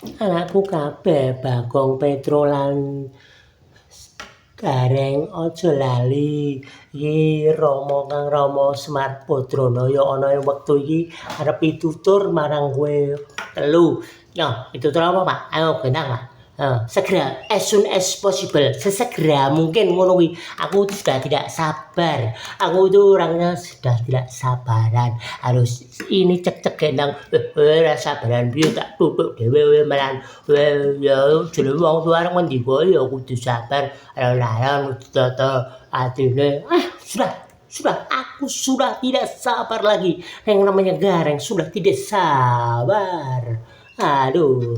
Anakku kabeh Bagong, Petro lan Gareng aja lali. Iki Kang Rama Semar Badranaya ana ing wektu iki arep pitutur marang kowe telu. Yo, pitutur apa, Pak? Ayo gendang, Pak. Segera, as soon as possible, sesegera mungkin ngono kuwi. Aku sudah tidak sabar. Aku itu orangnya sudah tidak sabaran. Harus ini cek-cek gendang. Ora sabaran piye tak tutuk dhewe melan. Ya jenenge wong tuwa arep ngendika ya kudu sabar. Alon-alon tata atine. Sudah, aku sudah tidak sabar lagi. Yang namanya Gareng sudah tidak sabar. Aduh.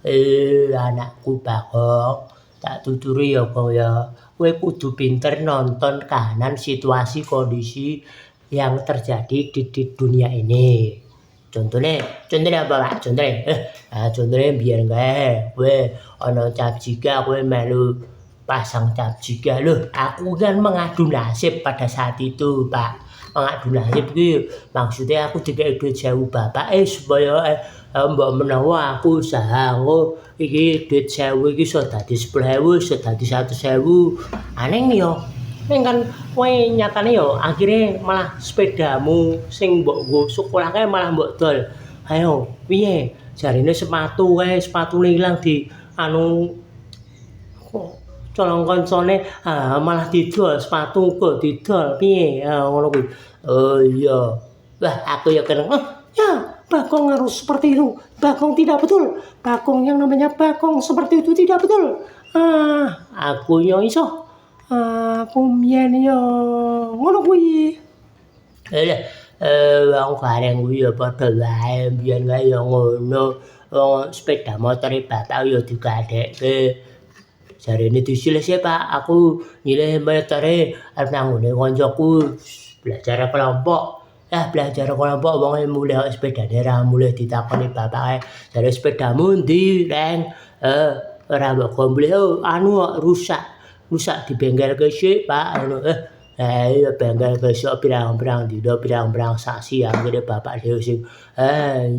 Anakku Bagong, tak tuturi ya Bang ya. Kowe kudu pinter nonton kahanan situasi kondisi yang terjadi di dunia ini. Contohnya apa Pak? Contohnya biar kowe ana capjika kowe melu pasang capjika. Loh, aku kan mengadu nasib pada saat itu, Pak. Mengadu nasib iki maksudnya aku dikei duit 1000 Bapak supaya mbok menawa aku usaha iki duit 1000 iki iso dadi 10.000, iso dadi 100.000. Aneh yo. Ning kan kowe nyatane yo akhire malah sepedamu sing mbok nggo sekolah kae malah mbok dol. Ayo, piye? Jarine sepatune ilang di anu colong koncone malah didol sepatu kok didol piye ngono kuwi. Oh iya. Wah, aku ya keneng. Ya, Bagong harus seperti itu. Bagong tidak betul. Bagong yang namanya Bagong seperti itu tidak betul. Aku yo iso. Aku mbiyen yo ngono kuwi. Lah, wong Gareng kuwi ya padha wae mbiyen wae ya ngono. Wong sepeda motore bapak yo digadekke. Jarine disilih Pak, aku nyilih motore arep nang ngone koncoku belajar kelompok. Belajar kelompok wonge mulih sepedane ra mulih ditakoni bapake. Jare sepedamu ndi, Reng? Ora mbok gombleh anu kok rusak di bengkelke sik, Pak. Ngono. Iya bengkelke sok pirang-pirang dina, pirang-pirang sasi akhire bapak dhewe sing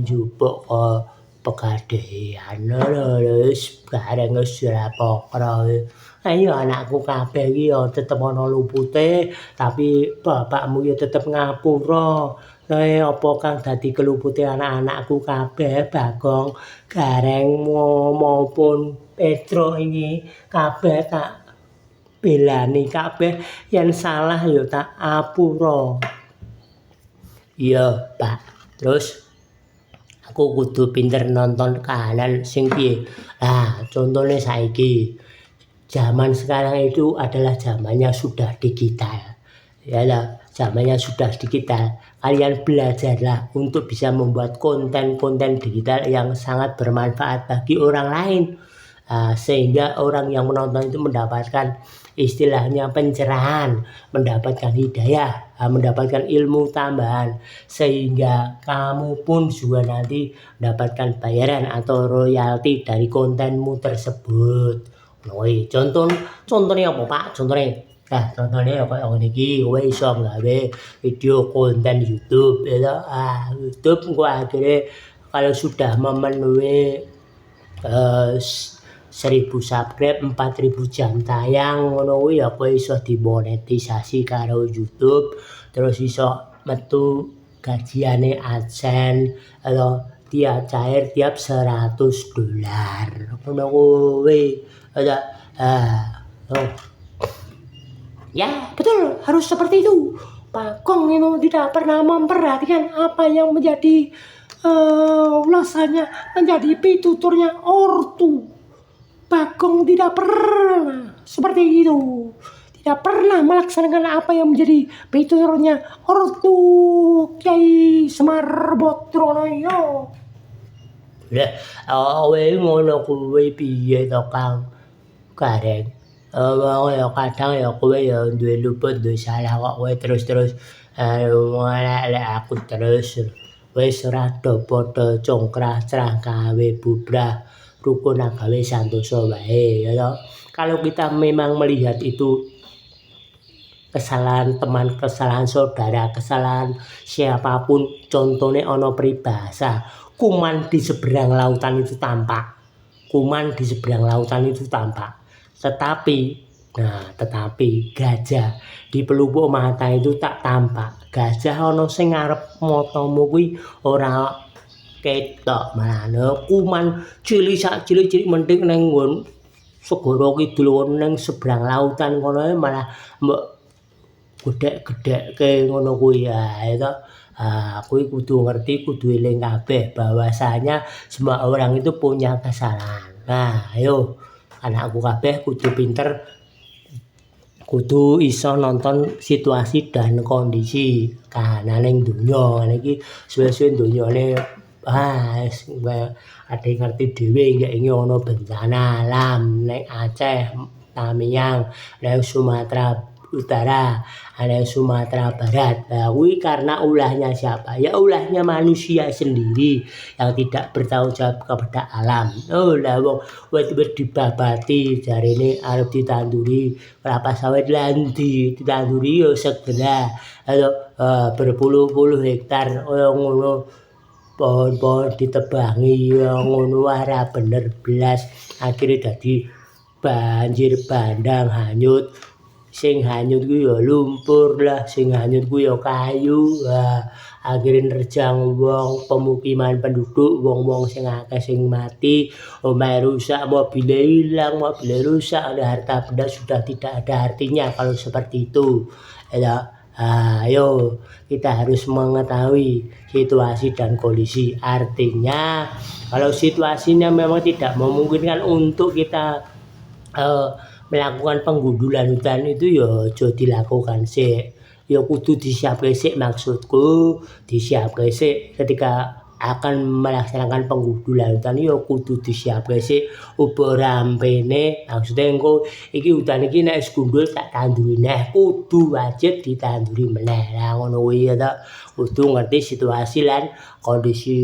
njupuk kok pegadaian wis Gareng wis ora pokro. Ayo anakku kabeh iki ya tetep ana lupute, tapi bapakmu ya tetep ngapura. Apa kang dadi kelupute anak-anakku kabeh, Bagong, Gareng maupun Petro iki kabeh tak belani kabeh yen salah ya tak apura. Iya, Pak. Terus aku kudu pinter nonton kahanan sing piye. Contohnya saiki zaman sekarang itu adalah zamannya sudah digital. Yalah, zamannya sudah digital. Kalian belajarlah untuk bisa membuat konten-konten digital yang sangat bermanfaat bagi orang lain. Sehingga orang yang menonton itu mendapatkan istilahnya pencerahan, mendapatkan hidayah, mendapatkan ilmu tambahan, sehingga kamu pun juga nanti mendapatkan bayaran atau royalti dari kontenmu tersebut. Contohnya apa Pak? Contohnya kaya ngene iki, kowe iso nggawe video konten YouTube ya. YouTube engko akhire kalau sudah memenuhi 1000 subscribe, 4000 jam tayang ngono kuwi ya kowe iso dimonetisasi karo YouTube, terus iso metu gajiane AdSense atau cair tiap $100 ngono kuwi. Ya, betul, harus seperti itu. Bagong itu tidak pernah memperhatikan apa yang menjadi ulasannya, menjadi pituturnya ortu. Bagong tidak pernah seperti itu. Tidak pernah melaksanakan apa yang menjadi pituturnya ortu Kyai Semar Badranaya. Lah, awake ngono kuwi piye to, Kang Gareng? Wong ya kadang ya kowe ya duwe luput, duwe salah kok kowe terus ngelek aku terus. Wis ora do padha congkrah crah gawe bubrah rukun agawe santosa wae ya toh. Kalau kita memang melihat itu kesalahan teman, kesalahan saudara, kesalahan siapapun, contohnya ono peribahasa, kuman di seberang lautan itu tampak. Kuman di seberang lautan itu tampak. Tetapi gajah di pelupuk mata itu tak tampak. Gajah ono sing ngarep matamu kuwi ora ketok, malah kuman cilik sak cilik-cilik menthik ning nggon segara kidul ning seberang lautan kono malah mbok gedhek-gedhekke ngono kuwi ya itu. Kuwi kudu ngerti, kudu eling kabeh bahwasanya semua orang itu punya kesalahan. Nah, ayo anakku kabeh kudu pinter, kudu iso nonton situasi dan kondisi kahananing donya. Ngene iki suwe-suwe donyane wis ade ngerti dhewe iki ono bencana alam ning Aceh, Tamiang, ning Sumatera Utara, ada Sumatera Barat. Nah, kuwi karena ulahnya siapa? Ya ulahnya manusia sendiri yang tidak bertanggung jawab kepada alam. Oh lah wong wit dibabati jarine arep ditanduri kelapa sawit lan ditanduri yo segera. Berpuluh-puluh hektar ngono pohon-pohon ditebangi ngono ora bener blas, akhirnya dadi banjir bandang hanyut. Sing hanyut kuwi ya lumpur lah, sing hanyut kuwi ya kayu. Akhire nerjang wong, pemukiman penduduk, wong-wong sing akeh sing mati, omahe rusak, mobile hilang, mobile rusak, harta benda sudah tidak ada artinya kalau seperti itu. Ya, ayo kita harus mengetahui situasi dan kondisi. Artinya kalau situasinya memang tidak memungkinkan untuk kita melakukan penggundulan hutan itu ya aja dilakukan sik. Ya kudu disiapke sik, maksudku disiapke sik ketika akan melaksanakan penggundulan hutan ya kudu disiapke sik uga rampene. Maksudnya engko iki hutan iki nek wis gundul tak tanduri neh, kudu wajib ditanduri meneh. Lah ngono kuwi ya ta, kudu ngerti situasi lan kondisi